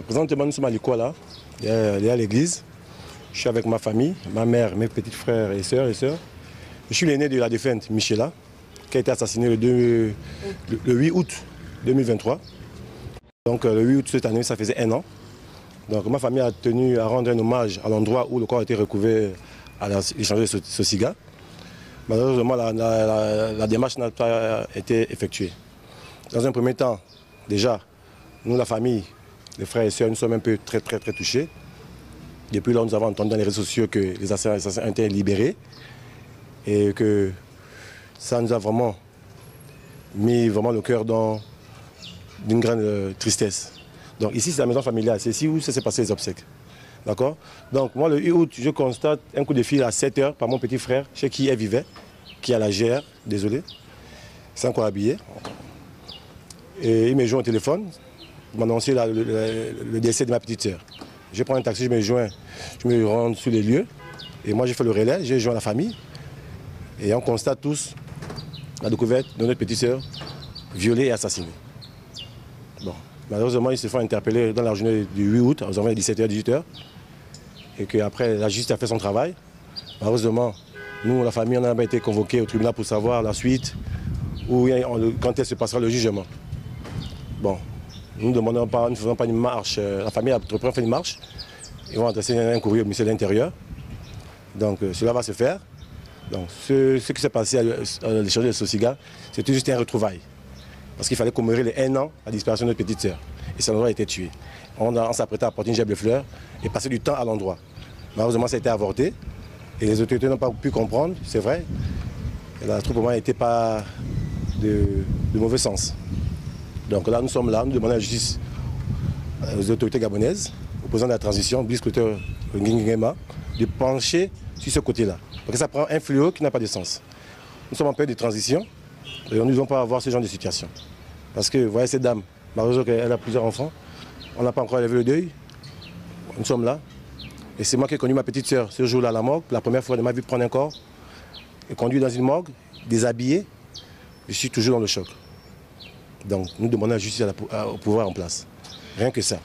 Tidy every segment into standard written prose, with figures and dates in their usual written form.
Présentement, nous sommes à Likoala, à l'église. Je suis avec ma famille, ma mère, mes petits frères et sœurs. Je suis l'aîné de la défunte Michela, qui a été assassinée le 8 août 2023. Donc le 8 août cette année, ça faisait 1 an. Donc ma famille a tenu à rendre un hommage à l'endroit où le corps a été recouvert à l'échanger de Sosiga. Malheureusement, la démarche n'a pas été effectuée. Dans un premier temps, déjà, nous, la famille, les frères et sœurs, nous sommes un peu très touchés. Depuis là, nous avons entendu dans les réseaux sociaux que les assassins ont été libérés et que ça nous a vraiment mis le cœur d'une grande tristesse. Donc ici, c'est la maison familiale, c'est ici où s'est passé les obsèques. D'accord? Donc moi, le 8 août, je constate un coup de fil à 7 h par mon petit frère, chez qui elle vivait, qui est à la GR, désolé, c'est encore habillé. Et il me joint au téléphone, il m'a annoncé le décès de ma petite sœur. Je prends un taxi, je me rends sur les lieux, et moi j'ai fait le relais, j'ai joint la famille, et on constate tous la découverte de notre petite sœur violée et assassinée. Bon. Malheureusement, ils se font interpeller dans la journée du 8 août, aux environs de 17 h, 18 h. Et qu'après, la justice a fait son travail. Malheureusement, nous, la famille, on n'a pas été convoqués au tribunal pour savoir la suite, quand elle se passera le jugement. Bon, nous ne faisons pas une marche. La famille a fait une marche. Ils vont adresser un courrier au ministère de l'Intérieur. Donc, cela va se faire. Donc, ce qui s'est passé à l'échange de Sosiga, c'était juste un retrouvaille. Parce qu'il fallait commémorer les 1 an à la disparition de notre petite sœur. Et son endroit a été tué. On s'apprêtait à porter une gerbe de fleurs et passer du temps à l'endroit. Malheureusement, ça a été avorté. Et les autorités n'ont pas pu comprendre, c'est vrai. Et la troupe n'était pas de mauvais sens. Donc là, nous sommes là, nous demandons à la justice, aux autorités gabonaises, au président de la transition, Brice Clotaire Nguema, de pencher sur ce côté-là. Parce que ça prend un fléau qui n'a pas de sens. Nous sommes en période de transition. Et nous ne devons pas avoir ce genre de situation. Parce que, vous voyez, cette dame, malheureusement qu'elle a plusieurs enfants, on n'a pas encore levé le deuil. Nous sommes là. Et c'est moi qui ai conduit ma petite sœur ce jour-là à la morgue, la première fois de ma vie prendre un corps, et conduit dans une morgue, déshabillé. Je suis toujours dans le choc. Donc, nous demandons la justice au pouvoir en place. Rien que ça.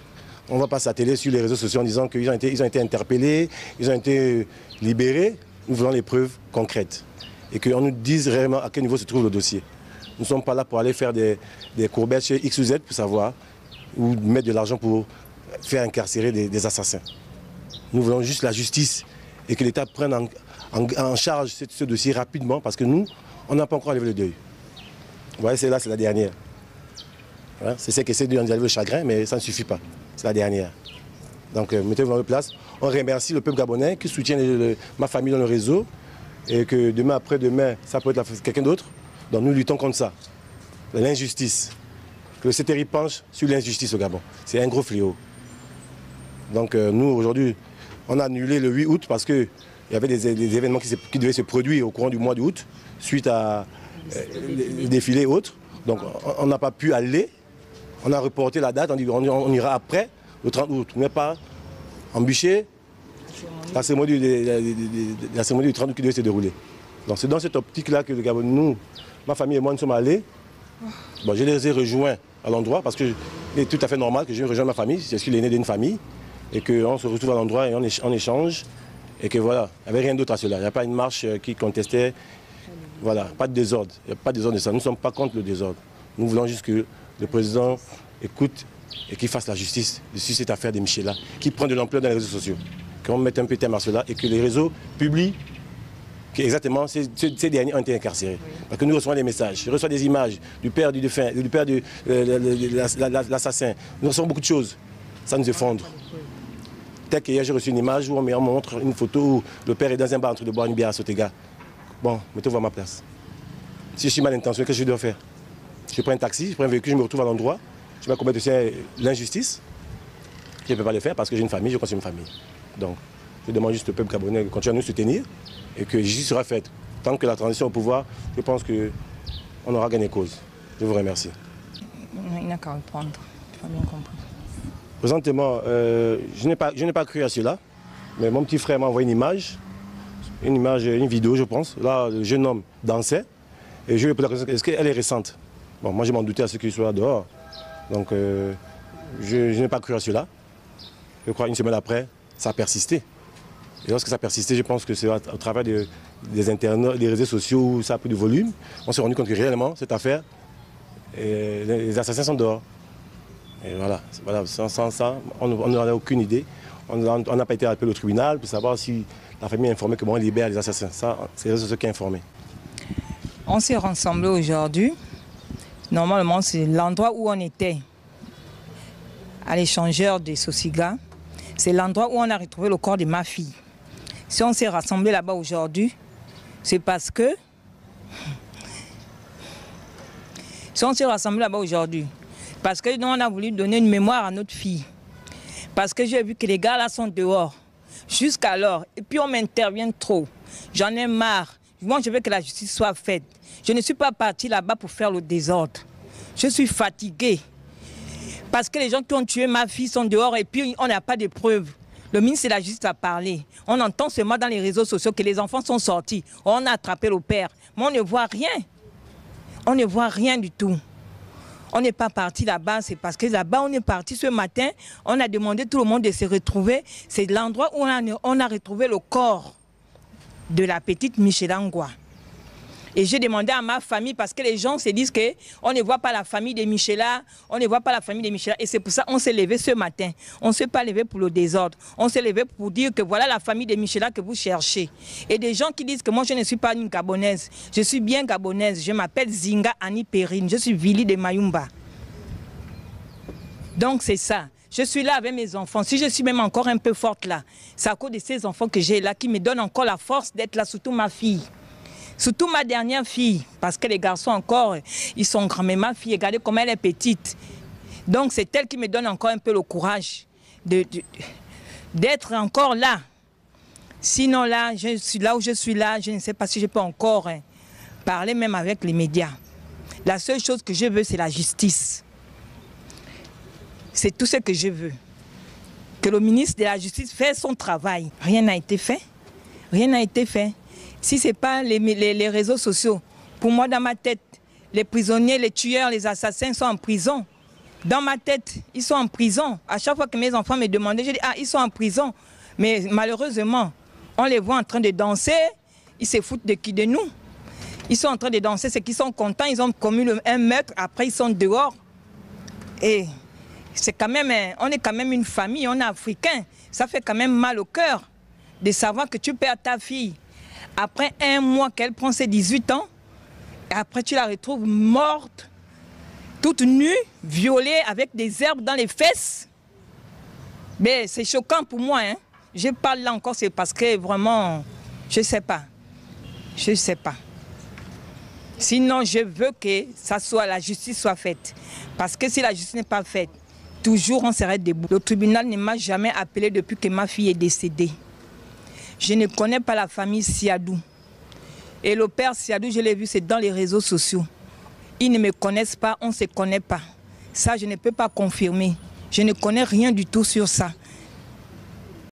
On ne va pas s'atteler sur les réseaux sociaux en disant qu'ils ont été interpellés, ils ont été libérés. Nous voulons les preuves concrètes. Et qu'on nous dise réellement à quel niveau se trouve le dossier. Nous ne sommes pas là pour aller faire des courbettes chez X ou Z pour savoir, ou mettre de l'argent pour faire incarcérer des assassins. Nous voulons juste la justice et que l'État prenne en charge ce dossier rapidement parce que nous, on n'a pas encore levé le deuil. Vous voyez, c'est la dernière. Voilà, c'est celle qui essaie d'enlever le chagrin, mais ça ne suffit pas. C'est la dernière. Donc, mettez-vous dans votre place. On remercie le peuple gabonais qui soutient ma famille dans le réseau. Et que demain, après-demain, ça peut être quelqu'un d'autre. Donc nous luttons contre ça. L'injustice. Que le CTRI penche sur l'injustice au Gabon. C'est un gros fléau. Donc nous, aujourd'hui, on a annulé le 8 août parce qu'il y avait des événements qui devaient se produire au courant du mois d'août, suite à les défilés et autres. Donc on n'a pas pu aller. On a reporté la date, on dit on ira après, le 30 août. Mais pas embûcher la cérémonie du 30 août qui devait se dérouler. Donc c'est dans cette optique-là que le Gabon, nous, ma famille et moi, nous sommes allés. Bon, je les ai rejoints à l'endroit parce que c'est tout à fait normal que je rejoigne ma famille. Je suis l'aîné d'une famille et qu'on se retrouve à l'endroit et on échange. Et que voilà, il n'y avait rien d'autre à cela. Il n'y a pas une marche qui contestait. Voilà, pas de désordre. Il n'y a pas de désordre de ça. Nous ne sommes pas contre le désordre. Nous voulons juste que le président écoute et qu'il fasse la justice sur cette affaire de Michela, qui prend de l'ampleur dans les réseaux sociaux. Qu'on mette un peu terme à cela et que les réseaux publient qu'exactement ces derniers ont été incarcérés. Parce que nous recevons des messages, je reçois des images du père du défunt, du père de l'assassin. Nous recevons beaucoup de choses. Ça nous effondre. Tel qu'hier, j'ai reçu une image où on me montre une photo où le père est dans un bar en train de boire une bière à Sotega. Bon, mettez-vous à ma place. Si je suis mal intentionné, qu'est-ce que je dois faire? Je prends un taxi, je prends un véhicule, je me retrouve à l'endroit. Je vais commettre aussi l'injustice. Je ne peux pas le faire parce que j'ai une famille, je considère une famille. Donc, je demande juste au peuple gabonais de continuer à nous soutenir et que justice sera faite. Tant que la transition au pouvoir, je pense qu'on aura gagné cause. Je vous remercie. Il n'a qu'à répondre, tu as bien compris. Présentement, je n'ai pas cru à cela, mais mon petit frère m'a envoyé une vidéo, je pense. Là, le jeune homme dansait et je lui ai posé la question, est-ce qu'elle est récente? Bon, moi je m'en doutais à ce qu'il soit dehors. Donc, Je n'ai pas cru à cela. Je crois une semaine après, ça a persisté. Et lorsque ça a persisté, je pense que c'est au travers des internautes, des réseaux sociaux où ça a pris du volume. On s'est rendu compte que réellement, cette affaire, les assassins sont dehors. Et voilà. Sans ça, on n'en a aucune idée. On n'a pas été appelé au tribunal pour savoir si la famille est informée comment on libère les assassins. Ça, c'est les réseaux sociaux qui ont informé. On s'est rassemblés aujourd'hui. Normalement, c'est l'endroit où on était, à l'échangeur de Sosiga. C'est l'endroit où on a retrouvé le corps de ma fille. Si on s'est rassemblés là-bas aujourd'hui, c'est parce que... Si on s'est rassemblés là-bas aujourd'hui, parce que nous, on a voulu donner une mémoire à notre fille. Parce que j'ai vu que les gars là sont dehors, jusqu'alors. Et puis on m'intervient trop. J'en ai marre. Moi, je veux que la justice soit faite. Je ne suis pas partie là-bas pour faire le désordre. Je suis fatiguée. Parce que les gens qui ont tué ma fille sont dehors et puis on n'a pas de preuves. Le ministre de la Justice a parlé. On entend seulement dans les réseaux sociaux que les enfants sont sortis. On a attrapé le père. Mais on ne voit rien. On ne voit rien du tout. On n'est pas parti là-bas, c'est parce que là-bas on est parti ce matin. On a demandé tout le monde de se retrouver. C'est l'endroit où on a retrouvé le corps de la petite Michela Ngwa. Et j'ai demandé à ma famille, parce que les gens se disent qu'on ne voit pas la famille de Michela, on ne voit pas la famille de Michela. Et c'est pour ça qu'on s'est levé ce matin. On ne s'est pas levé pour le désordre. On s'est levé pour dire que voilà la famille de Michela que vous cherchez. Et des gens qui disent que moi je ne suis pas une Gabonaise. Je suis bien Gabonaise. Je m'appelle Zinga Annie Perrine. Je suis Vili de Mayumba. Donc c'est ça. Je suis là avec mes enfants. Si je suis même encore un peu forte là, c'est à cause de ces enfants que j'ai là qui me donnent encore la force d'être là, surtout ma fille. Surtout ma dernière fille, parce que les garçons encore, ils sont grands. Mais ma fille, regardez comment elle est petite. Donc c'est elle qui me donne encore un peu le courage d'être encore là. Sinon là, je suis là où je suis là, je ne sais pas si je peux encore parler même avec les médias. La seule chose que je veux, c'est la justice. C'est tout ce que je veux. Que le ministre de la Justice fasse son travail. Rien n'a été fait. Rien n'a été fait. Si ce n'est pas les réseaux sociaux, pour moi, dans ma tête, les prisonniers, les tueurs, les assassins sont en prison. Dans ma tête, ils sont en prison. À chaque fois que mes enfants me demandaient, je dis, ah, ils sont en prison. Mais malheureusement, on les voit en train de danser. Ils se foutent de qui? De nous. Ils sont en train de danser, c'est qu'ils sont contents. Ils ont commis un meurtre, après ils sont dehors. Et c'est quand même, on est quand même une famille, on est africain. Ça fait quand même mal au cœur de savoir que tu perds ta fille. Après un mois qu'elle prend ses 18 ans, et après tu la retrouves morte, toute nue, violée, avec des herbes dans les fesses. Mais c'est choquant pour moi. Hein. Je parle là encore, c'est parce que vraiment, je ne sais pas. Je ne sais pas. Sinon, je veux que la justice soit faite. Parce que si la justice n'est pas faite, toujours on serait debout. Le tribunal ne m'a jamais appelé depuis que ma fille est décédée. Je ne connais pas la famille Siadou. Et le père Siadou, je l'ai vu, c'est dans les réseaux sociaux. Ils ne me connaissent pas, on ne se connaît pas. Ça, je ne peux pas confirmer. Je ne connais rien du tout sur ça.